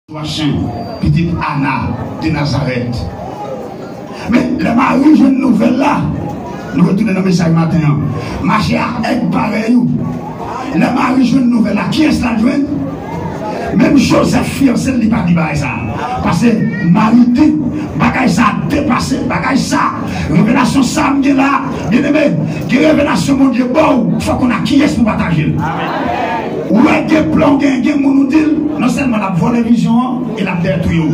Petite Anna de Nazareth. Mais le mari, j'ai une nouvelle là. Nous retournons dans le message matin. Ma chère est pareil. Le mari, j'ai une nouvelle là. Qui est-ce là? Même Joseph fiancé, il n'a pas dit ça. Parce que mari dit, bagay ça dépassé, bagay ça. Révélation ça, bien là. Bien aimé, qui révélation, mon Dieu, bon, il faut qu'on a qui est pour partager. Ou est-ce que plan, gain, nous dit, non seulement la bonne vision et la détruire.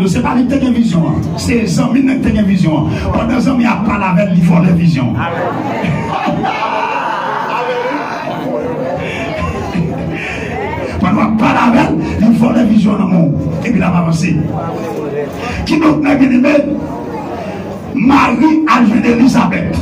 C'est pas lui qui a une vision, c'est les hommes qui ont une vision. Pendant les hommes, il n'y a pas la veille, ils font la vision. Pendant pas la veille, ils font la vision dans le monde. Et puis il a avancé. Qui donc n'a bien aimé? Marie a joué d'Elisabeth.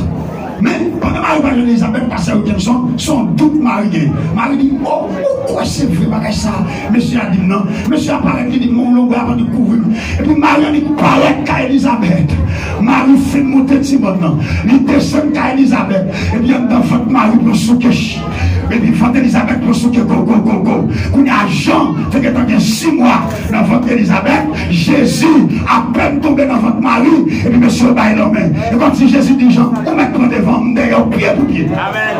Mais pendant Marie a joué d'Elisabeth, parce que sont toutes mariées. Marie dit, oh, pourquoi c'est vrai, ça? Monsieur a dit non. Monsieur a parlé, il dit, mon long avant de couvrir. Et puis Marie a dit, paraît qu'à Elisabeth. Marie fait monter de ce maintenant. Il descend qu'à Elisabeth. Et bien, dans votre mari, pour souquer. Et puis, votre Elisabeth, pour souquer, go. Quand il y a Jean, fait que dans 6 mois, dans votre Elisabeth, Jésus a peine tombé dans votre mari. Et puis, monsieur, bah, il et comme si Jésus dit, Jean, on met devant, derrière, pied pour pied. Amen.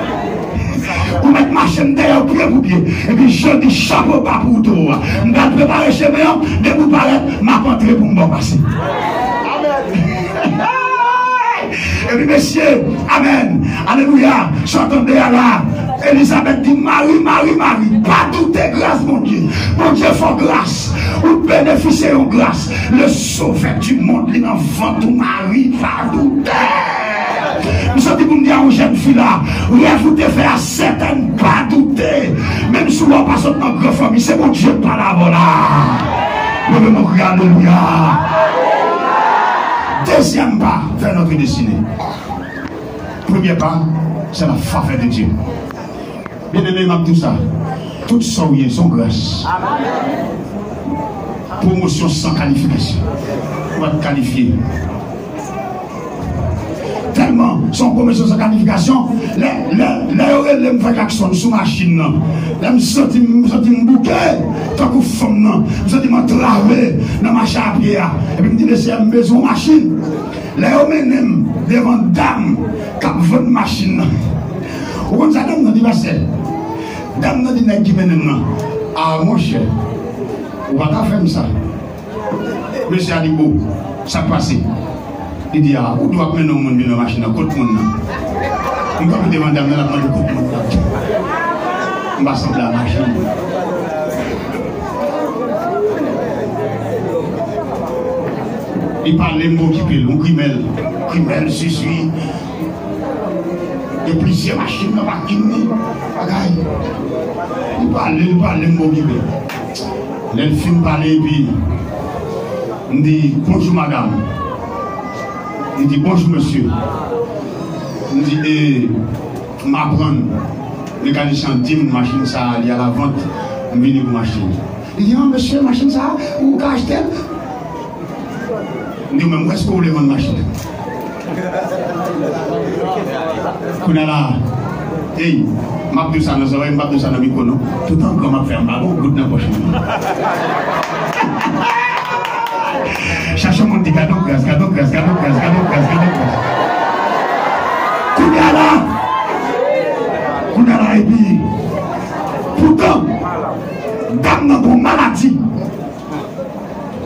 Ou mettre ma chaîne derrière, pied pour pied. Et puis je dis chapeau pas pour toi. Je vais préparer chez moi, dès que vous parlez, ma rentrée pour me passer. Amen. Et puis messieurs, amen. Alléluia. J'entendais là. Elisabeth dit Marie, pas douter grâce, mon Dieu. Mon Dieu, faut grâce. Ou bénéficier de grâce. Le sauveur du monde, l'enfant de Marie, pas douter. Nous sommes dit pour me dire aux jeunes filles là, vous devez faire certaines pas douter. Même si on passe dans notre famille, c'est mon Dieu par là, voilà. Nous devons crier alléluia. Deuxième pas vers notre destinée. Premier pas, c'est la faveur de Dieu. Bien aimé, tout ça. Toutes sont grâce. Promotion sans qualification. On va te qualifier. Tellement son promotion sans qualification, les me fait l'action sous machine. Les me sentis me bouquet, tant que femme, me sentis me traver dans ma chapière. Et puis me dit, laissez une maison machine. Les hommes devant dame, cap votre machine. Ou comme ça, dame, dit, dame, dit, n'est-ce qui mène maintenant. Ah, mon cher, on va pas faire ça. Monsieur a dit, bon, ça passe. Il dit, ah, où doit mener au monde de la machine à côté de monde? On va me demander à la main de côté de monde. On va sembler la machine. Il parle les mots qui pèlent, on crimelle, je suis. Et plusieurs machines dans la machine. Il parle les mots qui pèlent. Les films parlent et puis, on dit, bonjour madame. Il dit bonjour monsieur. Il dit m'apprendre mécanicien dit machine ça il y a la vente venir pour machine. Il dit oh monsieur machine ça ou cache-t-elle? Il dit mais où est-ce que vous voulez vendre machine? Qu'on a là hey m'a dit ça nous avons m'a dit ça dans micro non tout le temps comme m'a fait un ballon goûte dans poche. Cherchez mon petit cadeau, grâce. Kounala, et puis, pourtant, dame dans une maladie.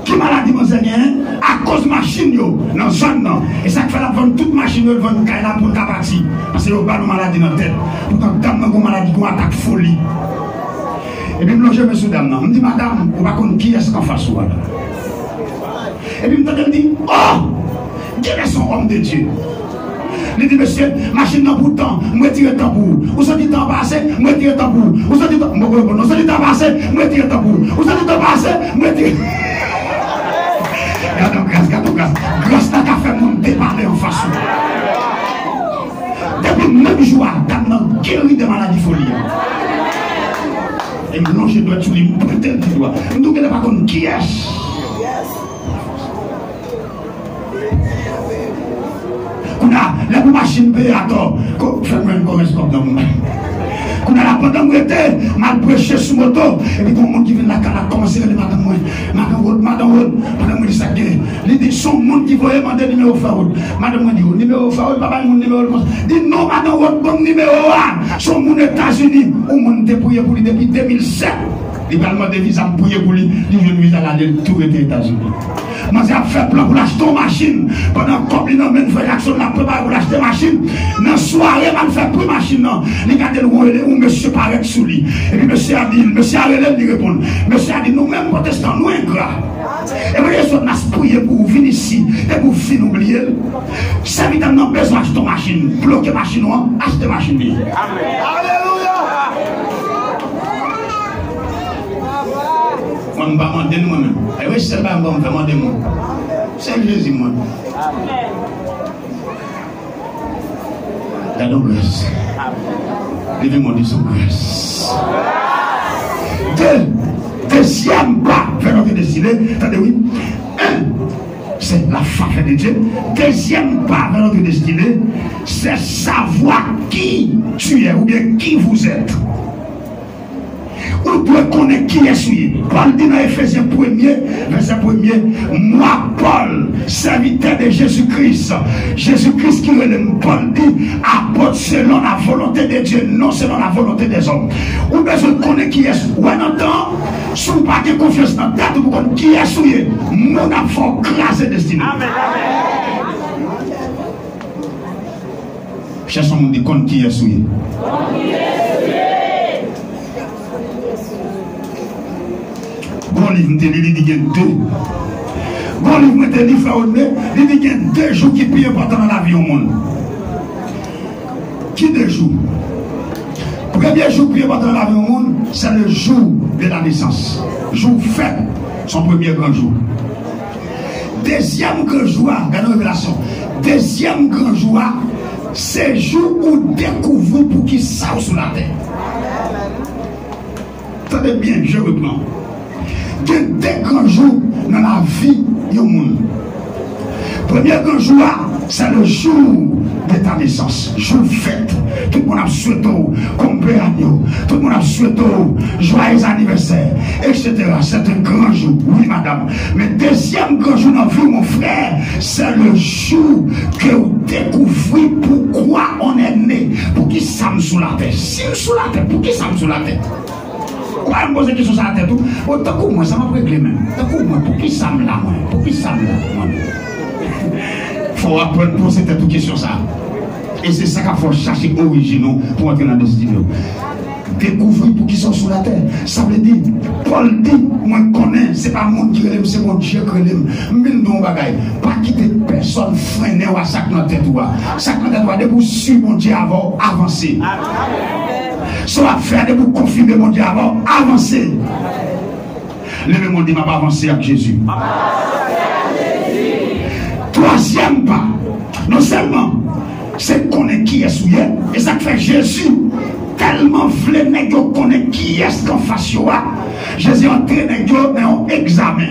Qui maladie, mon Seigneur? À cause de machine, dans la zone, et ça fait la vente, toute machine, elle vend Kaila pour le parti. Parce que vous n'avez pas de maladie dans la tête. Pourtant, dame dans une maladie, qui attaque folie. Et puis, je me suis dit, madame, je me dis, madame, vous ne savez pas qui est-ce qu'on fasse. Et puis, il me dit, oh, qui est son homme de Dieu? Il dit, monsieur, machine dans bout de temps, je tire le tambour. Vous avez dit temps passé, je tire le tambour. Vous avez dit temps passé, je tire le tambour. Vous avez dit temps passé, je tire. Gardons grâce. Grâce n'a qu'à faire mon déparler en face. Depuis le même jour, dame guéri de maladie folie. Et me longe doit sur lui, peut-être qu'il doit. Nous ne pas contre qui est. On a la machine payée à tort. Faites-moi une correspondance dans mon Qu'on a la pendant que j'étais, mal prêché sur moto, et puis tout le monde qui vient là, quand a commencé à dire madame moi, dit ça, il dit son monde qui voyait demander numéro faoul. Madame moi dit numéro faoul, papa mon numéro. Dit non, madame, votre bon numéro, son monde États-Unis, au monde dépouillé pour lui depuis 2007. Il va demander visa pour lui, il vient visa là, tout les États-Unis. Moi, j'ai fait plan pour l'acheter une machine. Pendant que je fais l'action, je préparé pour l'acheter une machine. Dans la soirée, je fais plus machine. Il a dit, où monsieur paraît sous lui. Et puis, monsieur a dit, monsieur a répondu. Monsieur a dit, nous-mêmes, protestants, nous ingrats. Et vous voyez, on a prié pour vous venir ici et pour finir oublier. Ça veut dire que nous avons besoin d'acheter une machine. Bloquer la machine, acheter la machine. Alléluia. Je ne vais pas demander moi-même. Et oui, c'est pas moi qui vais demander moi. C'est Jésus, moi. La grâce. Levez-moi de son grâce. Deuxième pas vers notre destinée. Attendez, oui. Un, c'est la faveur de Dieu. Deuxième pas vers notre destinée, c'est savoir qui tu es ou bien qui vous êtes. Ou doit connaître qui est celui. Paul dit dans Ephésiens 1er, verset 1er, moi Paul, serviteur de Jésus-Christ. Jésus-Christ qui relève, Paul dit, apôtre selon la volonté de Dieu, non selon la volonté des hommes. Ou besoin de connaître qui est celui. Ou en entend, si vous n'avez pas de confiance dans la tête, vous connaissez qui est celui. Mon enfant grâce et destinée. Amen. Cherchons mon dit qui est celui. Bon livre, il dit deux. Bon livre, il dit deux jours qui sont plus importants dans la vie au monde. Qui deux jours? Le premier jour plus important dans la vie au monde, c'est le jour de la naissance. Jour fait, son premier grand jour. Deuxième grand jour, regardez la révélation. Deuxième grand jour, c'est le jour où découvre pour qui ça sur la terre. Attendez bien, je reprends. Il y a deux grands jours dans la vie du monde. Premier grand jour, c'est le jour de ta naissance. Jour fête. Tout le monde a souhaité compléanno. Tout le monde a souhaité joyeux anniversaire, etc. C'est un grand jour. Oui, madame. Mais deuxième grand jour dans la vie, mon frère, c'est le jour que vous découvrez pourquoi on est né. Pour qui ça me sous la tête. Si me sous la tête, pour qui ça me sous la tête. Pourquoi je me pose des questions sur la tête? Tant que moi, ça m'a réglé même. Tant que moi, pour qui ça me l'a, moi? Pour qui ça me l'a, moi? Il faut apprendre à poser cette question ça. Et c'est ça qu'il faut chercher originaux pour entrer dans la destinée. Découvrir pour qui sont sur la terre. Ça veut dire, Paul dit, moi je connais, c'est pas mon qui relève, c'est mon Dieu qui relève. Mais non, bagaille, pas quitter personne freiner ou à ça que notre tête ou ça que notre tête doit vous suivre mon Dieu avant avancer. Soit faire de vous confirmer mon Dieu avant avancer. Levez mon Dieu, m'a pas avancé avec Jésus. Troisième pas, non seulement c'est connaître qui est souillé, et ça fait Jésus tellement voulait connaître qui est qu'en face. Jésus entré dans un examen.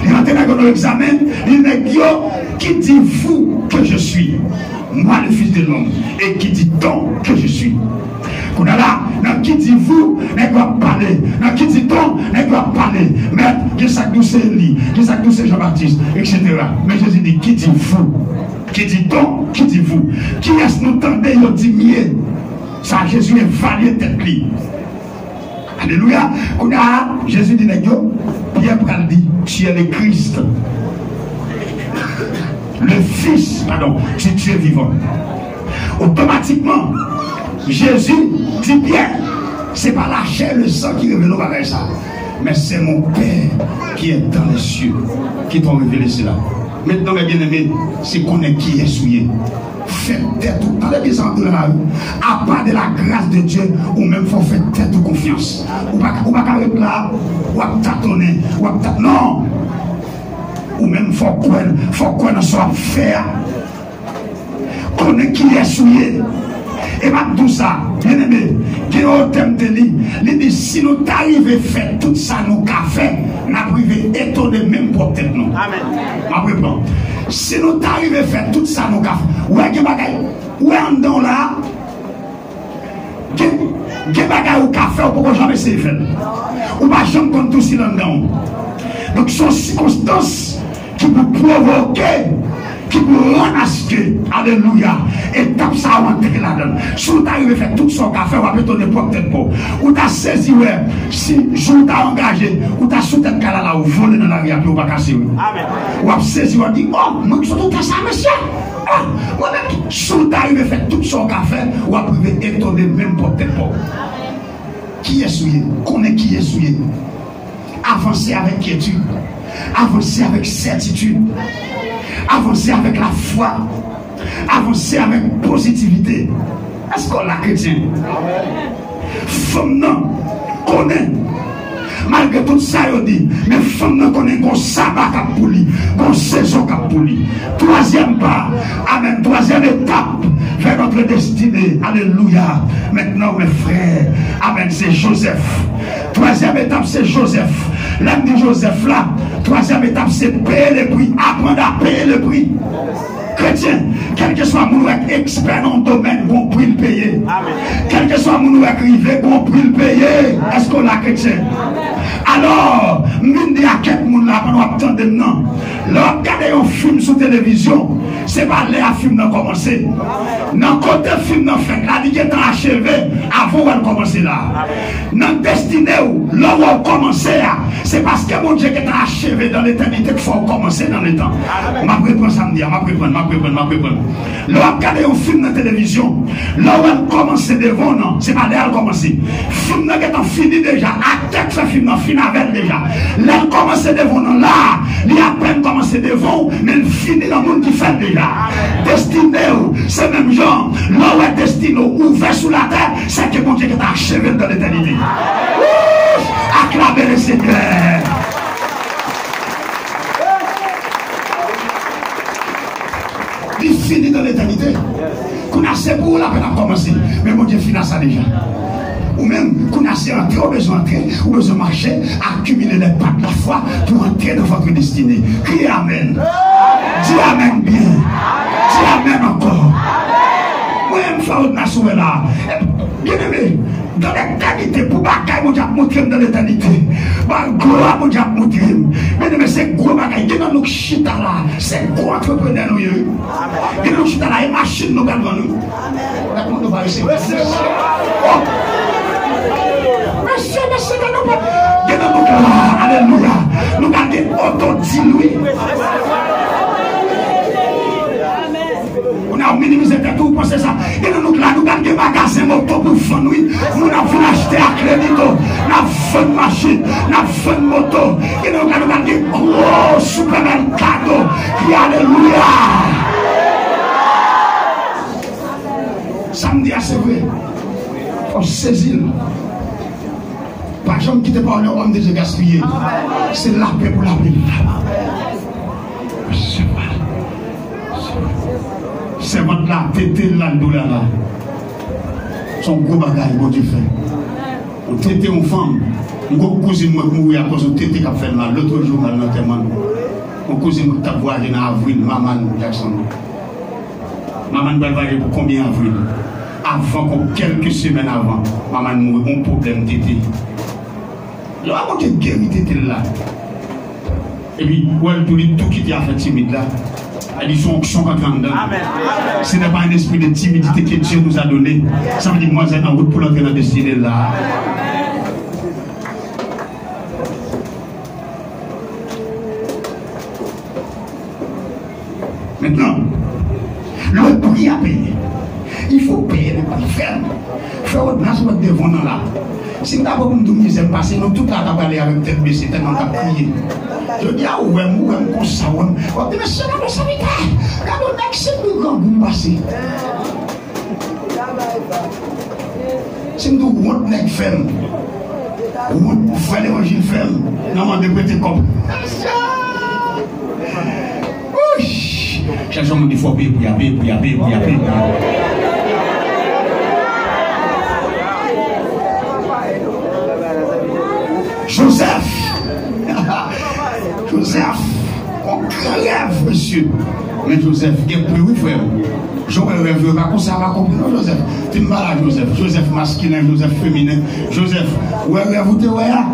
Il est entré dans un examen, il dit qui dit vous que je suis, moi le fils de l'homme, et qui dit donc que je suis. Qu'on a là, dans qui dit vous, n'est pas parler. Dans qui dit donc, n'est pas parler. Mais qui ça douce Élie, qui ça douce Jean-Baptiste, etc. Mais Jésus dit qui dit vous, qui dit donc, qui dit vous. Qui est-ce nous tendez, il dit mieux. Ça, Jésus est varié tête lui. Alléluia. Qu'on a, Jésus dit, Pierre pral dit, tu es le Christ. Le Fils, pardon, tu es vivant. Automatiquement, Jésus dit bien, c'est pas la chair et le sang qui révèle avec ça, mais c'est mon Père qui est dans les cieux qui t'ont révélé cela. Maintenant, mes bien-aimés, c'est qu'on est qui est souillé. Faites tête tout dans les gens de la rue, à part de la grâce de Dieu, ou même faut faire tête de confiance. Ou pas être là, ou à tâtonner, ou à tâtonner. Non! Ou même faut qu'on ne soit faire. Qu'on est qui est souillé. Et maintenant tout ça, bien aimé, qui est au thème de lui, il dit si nous t'arrivons à faire tout ça, nous qu'a fait, nous arrivons étonner même pour tête nous. Amen. Si nous t'arrivons à faire tout ça, nous qu'a fait, ouais, qui bagaille, ouais, en dedans là, des bagages ou café ou pour jamais se faire. Ou pas jamais comme tout si là-dedans. Donc, ce sont circonstances qui vous provoquer, qui vous rendre à ce que, alléluia, étape ça va entrer là-dedans. Si vous arrivez à faire tout son café, vous avez ton époque peut-être pas. Ou tu as saisi, ouais, si je t'ai engagé, ou tu as sauté le cas là, ou volé dans la rue, puis ou pas casser. Ou tu as saisi, ou dit, oh, moi je suis tout à ça, monsieur. Ah, moi-même, si vous arrivez à faire tout son café, vous pouvez étonner même peut-être pas. Qui est souillé? Connaît qui est souillé? Avancez avec quiétude. Avancez avec certitude. Avancez avec la foi. Avancez avec positivité. Est-ce qu'on l'a chrétien? Femme non connaît. Malgré tout ça, il dit, mais femme non connaît qu'on sabbat cap pour lui, qu'on saison cap pour lui. Troisième pas, amen. Troisième étape vers notre destinée. Alléluia. Maintenant, mes frères, amen, c'est Joseph. Troisième étape, c'est Joseph. L'âme de Joseph là. Troisième étape, c'est payer le prix. Apprendre à payer le prix. Chrétien, quel que soit mon expert dans le domaine, bon prix le payer. Quel que soit mon arrivé, bon prix le payer. Est-ce qu'on l'a chrétien? Alors, mine de à quel monde là, pendant attendre non. Lorsque regardez un film sur télévision, c'est pas là le film n'a commencé. Dans côté film n'a fait, là, il est achevé avant de commencer là. Dans destiné où, là où on commence, c'est parce que mon Dieu qui est achevé dans l'éternité qu'il faut commencer dans le temps. Je vais prendre samedi, je vais prendre. Là, regardez un film dans la télévision, là où on commence devant, non, c'est pas là où on commence. Le film n'a pas fini déjà, à tête ce film n'a fini avec déjà. Là, on commence devant, non, là, il a peine commencé devant, mais il finit dans le monde qui fait déjà. Destiné, c'est même genre, là où est destiné, ouvert sous la terre, c'est que mon Dieu qui est achevé dans l'éternité. Acclamez le Seigneur. Il finit dans l'éternité. Qu'on a c'est pour la peine à commencer. Mais mon Dieu finit ça déjà. Ou même qu'on a c'est entrer, ou besoin d'entrer, ou besoin de marcher, accumuler les pas de la foi pour entrer dans votre destinée. Criez Amen. Dis Amen bien. Dis Amen encore. Moi-même, je vais sauver là. Bien aimé, dans l'éternité, pour bagaille, mon Dieu a montré dans l'éternité. Gloire, mon Dieu a montré. Bien aimé, c'est gros bagaille. Qui dans nous chita là, c'est gros entrepreneur nous. Qui dans nous chita là, et machine nous devant nous. D'accord, nous va essayer. Monsieur, nous là, alléluia. Nous gardons auto-dilué. On a minimisé tout pour ça. Et nous là, nous gardons des magasins moto pour faire nous. Nous avons acheté à crédit. Nous avons fait une machine. Nous avons fait une moto. Et nous gardons des gros supermercados. Alléluia. Samedi, c'est vrai. Il faut saisir. Par exemple, qui te parle de homme de gaspiller. C'est la paix pour la paix. C'est votre là, tété là, le douleur là. Son gros bagage, bon Dieu fait. On tété une femme. Une cousine qui mourit à cause de tété qui a fait mal. L'autre jour, dans le témoin. Mon cousin qui a voyagé en avril, Maman Jackson. Maman va voyager pour combien avril? Avant, quelques semaines avant, Maman mourit, un problème tété. Là, on a guéri tété là. Et puis, tout qui était à faire timide là. Elle dit son onction quand on dedans. Ce n'est pas un esprit de timidité que Dieu nous a donné. Ça veut dire moi j'ai en route pour l'entrer dans la destinée là. Maintenant, le prix à payer. Il faut payer le prix ferme. Faire votre place votre devant là. Si nous avons une misère passée, nous tout là aller avec tête baissée tellement qu'à prier. Je dis ah ouais, moi comme ça, on dit mais c'est la savité. Quand on a que c'est plus grand pour passer. Si nous voulons être ferme, on fait l'évangile ferme, nous avons des petits comme. Chaque jour, on dit faut payer pour y aller, pour y aller, pour y aller. Joseph, Joseph, on crève, monsieur. Mais Joseph, il est plus oui, frère. J'aurais rêvé, pas comme ça, va comprendre Joseph. Tu me parles à Joseph. Joseph masculin, Joseph féminin. Joseph, ouais, rêve, vous te voyez là.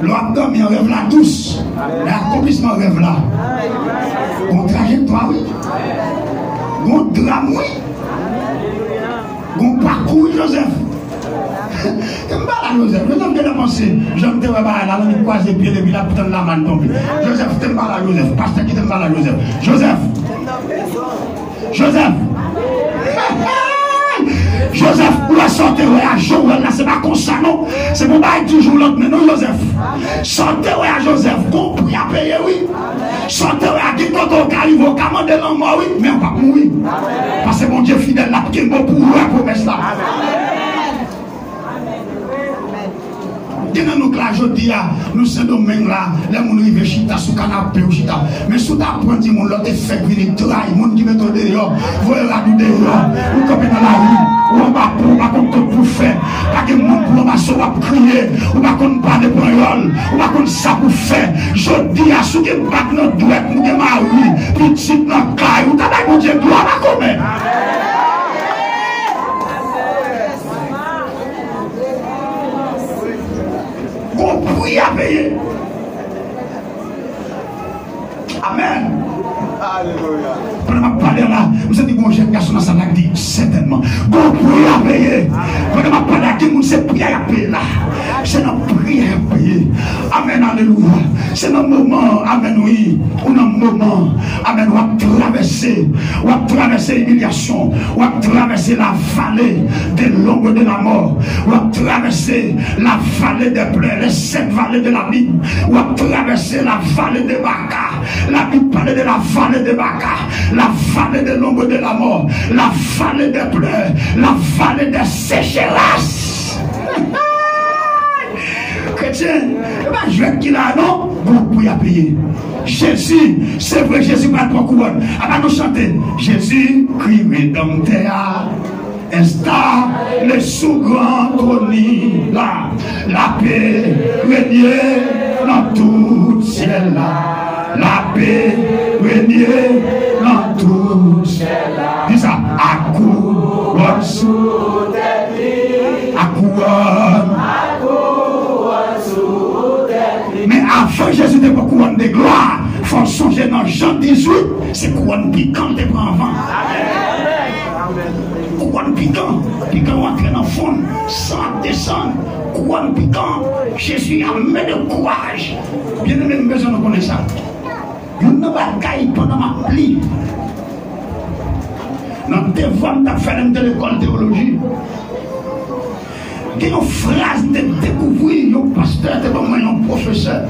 L'abdomen, rêve là tous. L'accomplissement, rêve là. Bon trajectoire, oui. Bon drame, oui. Bon parcours, Joseph. Tu me parles à Joseph. Joseph, tu as pensé. Je me dis, là, on est croisé pied depuis la putain de la manne tombée. Joseph, tu me parles à Joseph. Pasteur qui te parle à Joseph. Joseph. Joseph. Joseph, où la sortir à Joël, là, c'est pas comme ça, non. C'est mon bail toujours l'autre, mais non, Joseph. Sortez à Joseph, compris à payer, oui. Sortez à qui quand on arrive au commander l'homme, oui, mais on va pas mourir. Parce que mon Dieu fidèle, là, qui est bon pour vous, la promesse là. Nous que là, je dis, nous sommes domaines là, les gens qui vivent chita sous canapé ou chita. Mais sous ta pointe, mon l'autre fait venir trahi, mon qui met au dehors, voyez la du dehors, ou comme dans la rue, ou on va pour faire, pas que mon pour ma soeur va crier, ou pas qu'on parle de parole, ou pas qu'on ça pour faire. Je dis à ceux qui battent notre doigt, nous sommes mariés, petit notre caille, ou t'as pas mon Dieu, gloire à commettre. Oui, à payer. Amen. Alléluia. Quand on va parler là, vous avez dit bon jeune garçon dans sa langue dit certainement. Bon prière à payer. Quand on va parler à qui nous c'est prière à payer là. C'est notre prière à payer. Amen, alléluia. C'est notre moment, amen, oui. On a un moment, amen, on va traverser l'humiliation, on va traverser la vallée de l'ombre de la mort, on va traverser la vallée des pleurs, les 7 vallées de la Bible, on va traverser la vallée de Baca. La Bible parlait de la vallée de Baca, la vallée de l'ombre de la mort, la vallée des pleurs, la vallée des sécheresses. Chrétien, je vais qu'il a non, vous pouvez payer. Jésus, c'est vrai, Jésus va être couronne. Alors nous chanter, Jésus, Christ rédempteur, installe sous grand trône, la paix régner dans tout ciel là, la paix régner dans tout ciel là. Dis ça, à couronne sous tes pieds, à couronne. Mais avant Jésus de couronne de gloire, il faut songer dans Jean 18, c'est couronne piquante et prend avant. Couronne piquant, piquant entrer dans le fond, sans descendre, couronne piquant, Jésus a mis de courage. Bien aimé, nous besoin de connaître ça. Nous ne pas cailler pendant ma plie. Dans tes voix, tu as fait de l'école de théologie. Il y a une phrase de découvrir, un pasteur, un professeur,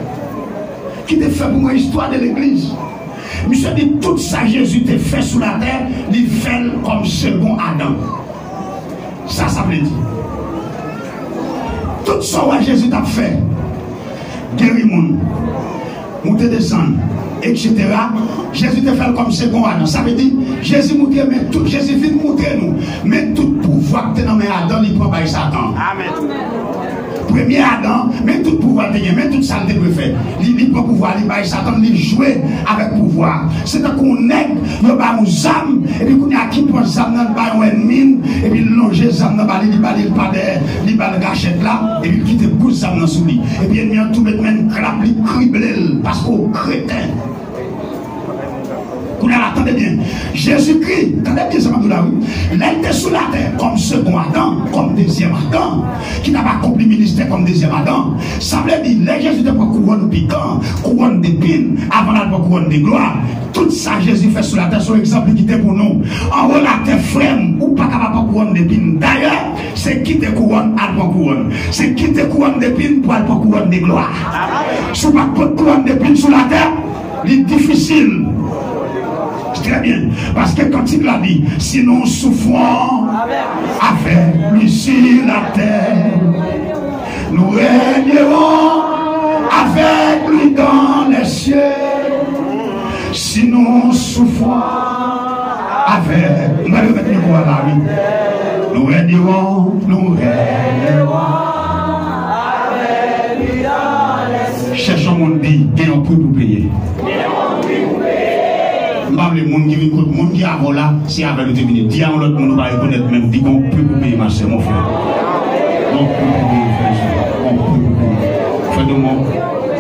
qui te fait pour moi l'histoire de l'église. Monsieur dit tout ça, Jésus te fait sous la terre, il fait comme second Adam. Ça veut dire. Tout ça, Jésus t'a fait. Guérir moun, monter descendre, etc. Jésus te fait comme second Adam. Ça veut dire, Jésus montre, mais tout, Jésus vient montrer nous. Mais tout pouvoir que tu as dans Adam, il prend par Satan. Amen. Premier Adam, mais tout pouvoir que tu as, mais toute saleté que tu fais. Il prend pouvoir, il par Satan, il joue avec pouvoir. C'est qu'on est, il y a des âmes, et puis qu'on a qui prend des âmes dans le ennemi, et puis il longe les âmes dans le bal, il pas de la gâchette là, et puis il quitte beaucoup de âmes dans le lit. Et puis il y a tout le monde clap, il crible, parce qu'au crétin. Attendez bien, Jésus-Christ, attendez bien, ça m'a là, oui. Il était sous la terre comme second Adam, comme deuxième Adam, qui n'a pas accompli le ministère comme deuxième Adam. Ça veut dire, les Jésus n'était pas couronne piquant, couronne d'épines, avant la couronne de gloire. Tout ça, Jésus fait sous la terre, son exemple qui était pour nous. En haut, la terre frème, ou pas capable de couronne d'épines. D'ailleurs, c'est qui te couronne, à pas couronne. C'est qui te couronne d'épines pour aller pas couronne de gloire. Si vous n'avez pas de couronne d'épines sous la terre, c'est difficile. Très bien, parce que quand il l'a dit, si nous souffrons avec lui sur la terre, nous régnerons avec lui dans les cieux. Si nous souffrons avec, nous allons mettre le mot là, oui. Nous régnerons avec lui dans les cieux. Cherchons mon dit, et on peut nous payer. Le monde qui écoute, monde qui a là, c'est avec le terminé. Dis à l'autre monde, on va reconnaître même, dis qu'on peut payer ma soeur, mon frère. On peut payer, frère. On peut payer. Frère de moi,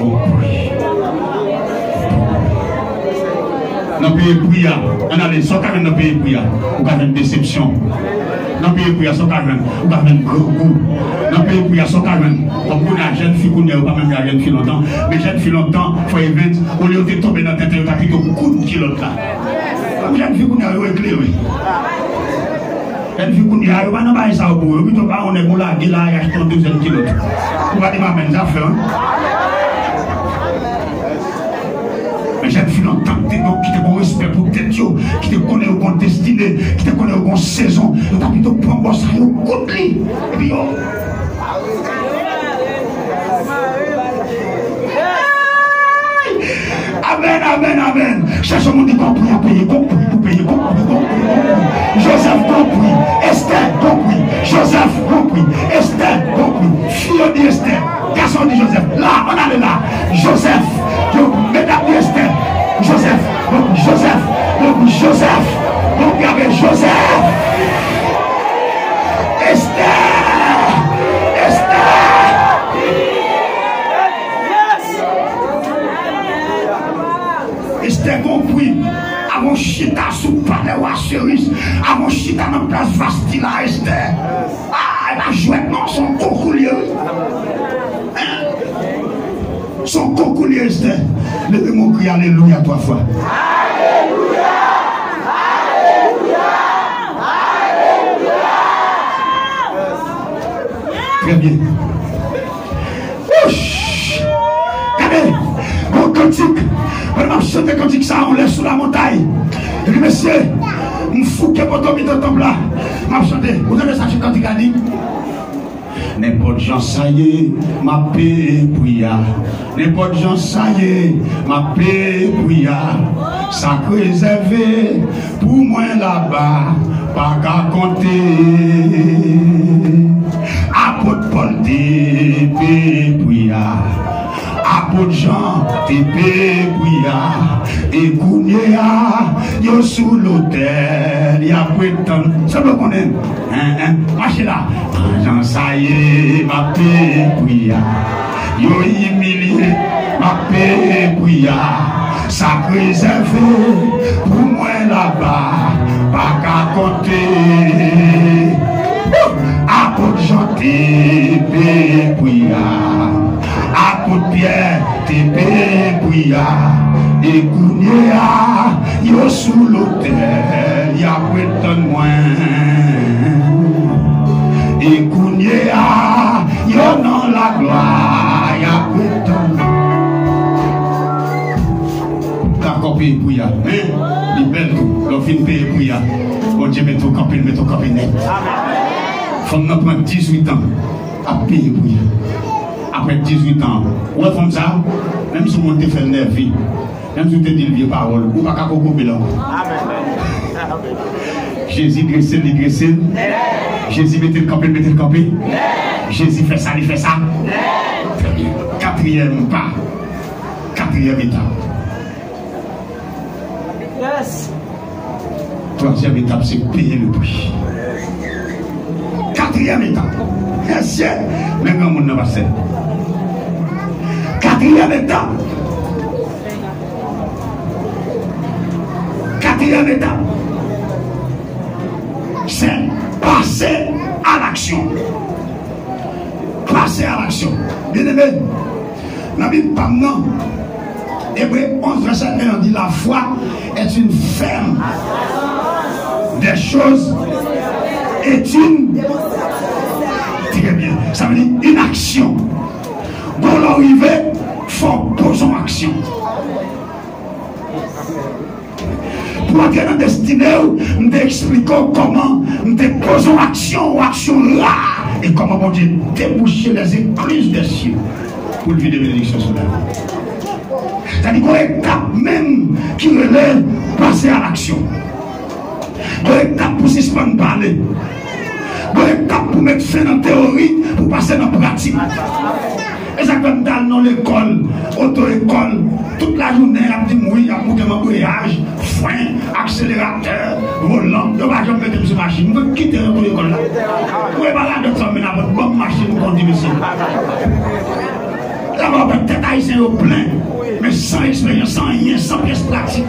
on prie. Dans le pays prière, on a les soins dans le pays prière, on a une déception. Dans le pays prière, on a un gros goût. Dans le pays prière, on a comme la jeune fille qu'on n'a pas même la jeune fille longtemps, mais jeune fille longtemps, il faut éviter, au lieu de tomber dans la tête, il y a plutôt beaucoup de kilos là. Comme jeune fille qu'on a éclairé. Jeune fille qu'on a pas dans ça au bout, plutôt pas on est bon là, il y a acheté un deuxième kilo. On va dire ma main, ça fait. Mais j'ai vu longtemps qui te bon respect pour tête, qui te connaît au bon destiné, qui te connaît au bon saison. Tu as plutôt prendre ça au coup de lit. Et puis, amen, amen, amen. Cherche mon dit compris à payer, compris pour payer, compris. Joseph compris, Esther compris, Joseph compris, Esther compris, fille dit Esther, garçon dit Joseph. Là, on allait là. Joseph, mesdames dit Esther, Joseph, donc il y avait Joseph, Esther compris. Avant chita sous palais ou assuris, avant chita dans place Vastila Esther. Ah, elle a joué non son concoulier. Son concoulier Esther. Levez-moi crier alléluia 3 fois. Alléluia, alléluia, alléluia. Très bien. Regardez, mon cantique. On chante quand dit ça, on laisse sous la montagne. Je dis, monsieur, on fout que votre mis dans tombe là. On chante. Vous avez ça, quand il a dit? N'importe gens, ça y est, ma paix priya. N'importe gens, ça y est, ma paix priya. Ça réservé pour moi là-bas, pas qu'à compter. Apôtre Paul dit, paix priya. Apôtre Jean, t'es priya. Et Kounia, yo sous l'hôtel, y'a prétend. Ça veut qu'on est, marchez là. Jean, ça y est, ma paix priya. Yo humilié, ma paix priya. Ça réservé pour moi là-bas, pas qu'à compter. Apôtre Jean, t'es priya. Apôtre Pierre, t'es priya. Et Kounia, yo sous l'hôtel, y'a prétend moins. Et Kounia, yo dans la gloire, y'a prétend. D'accord, paye priya. Les belles tout, l'on fin paye priya. Bon Dieu, mets ton campé net. Faut nous prendre 18 ans à payer priya. Après 18 ans, ouais, comme ça, même si on te fait le nervi. Même si tu te dis le vieux parole, ou pas qu'à couper là. Jésus dressé, il dressé. Jésus mettez le campé. Jésus fait ça, il fait ça. Très bien. Quatrième pas. Quatrième étape. Yes. Troisième étape, c'est payer le prix. Quatrième étape. Merci. Mais grand monde n'a pas fait. Quatrième étape. Quatrième étape, c'est passer à l'action. Passer à l'action. Bien aimé, la Bible parle non. Hébreux 11, verset 1, on dit la foi est une ferme des choses est une. Très bien. Ça veut dire une action. Pour l'arrivée, il faut poser en action. Pour entrer dans la destinée, nous t'expliquons comment nous te posons action là et comment bon Dieu déboucher les écluses des cieux pour le vie de bénédiction sur la vie. C'est-à-dire qu'on est étape même qui relève passer à l'action. On est étape pour suspendre parler. On est étape pour mettre fin dans la théorie pour passer dans la pratique. Et ça comme dans l'école, auto-école, l'école, toute la journée, il a dit oui, il a monté mon voyage, frein, accélérateur, volant. Je ne vais jamais mettre sur machine. Je vais quitter l'école là. Vous ne pouvez pas la descendre, mais la bonne machine continue ici. D'abord, peut-être haïtien au plein, mais sans expérience, sans rien, sans pièce pratique.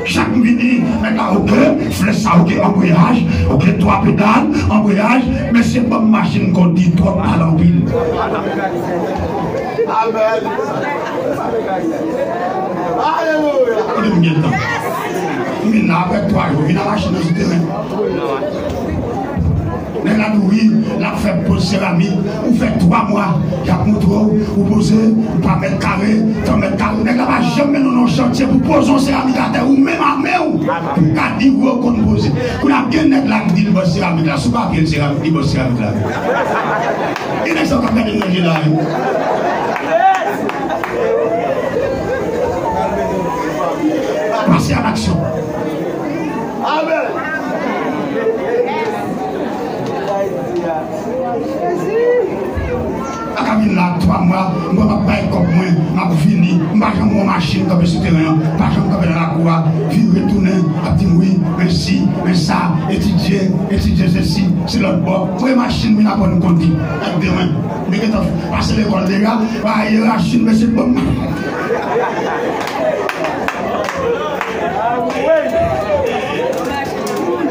Chaque minute, maintenant, ok, flèche ça, ok, embrayage, ok, 3 pédales, embrayage, mais c'est pas une machine qu'on dit trop mal en pile. Amen. Alléluia. Mais là, avec toi, je viens à la machine dans ce terrain. Mais là, oui, la fait pose céramique, ou fait 3 mois, il y a montré, ou poser, ou pas mettre carré, tu mets carré, mais là, jamais nous chantier pour poser céramique à terre, ou même à main, pour garder ou qu'on pose. Qu'on a bien net là qui dit le boss céramique là, sous papier céramique, il bosse céramique là. Il est encore pas de manger là. Passez à l'action. Amen. Quand là 3 mois, je ne vais pas être comme moi, je vais finir, je vais pas mon machine comme ce terrain, pas comme dans la cour, puis retourner, à dire oui, mais si, mais ça, étudier ceci, c'est l'autre bord. Pour les machines, je n'ai pas de compte. Demain, mais quand on passe l'école, les gars, il y a la machine, mais c'est bon.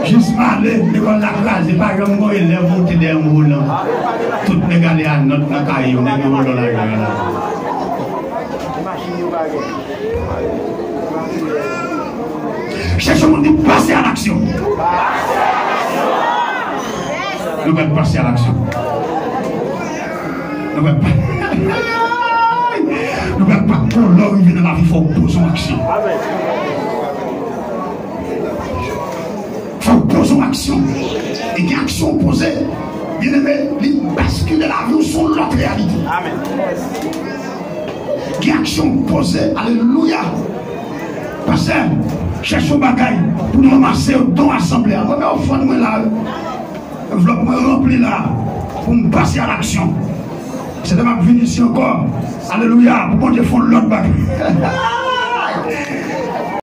Juste parler, l'école la classe, c'est pas comme moi, il est monté des moulins. Tout les gars, à notre cahier, on est dans la gueule. Cherchons de passer à l'action. Nous allons passer à l'action. Nous allons pas pour l'homme qui vient dans la vie, il faut poser en action. Posons action. Et qui action posée, bien aimé, il bascule la vie sur l'autre réalité. Amen. Qui action posée, alléluia. Parce que cherchons bagaille pour nous ramasser au don assemblée. On va au fond de moi là, enveloppe rempli là, pour me passer à l'action. C'est de ma venue ici encore. Alléluia. Pour qu'on défende l'autre bagaille.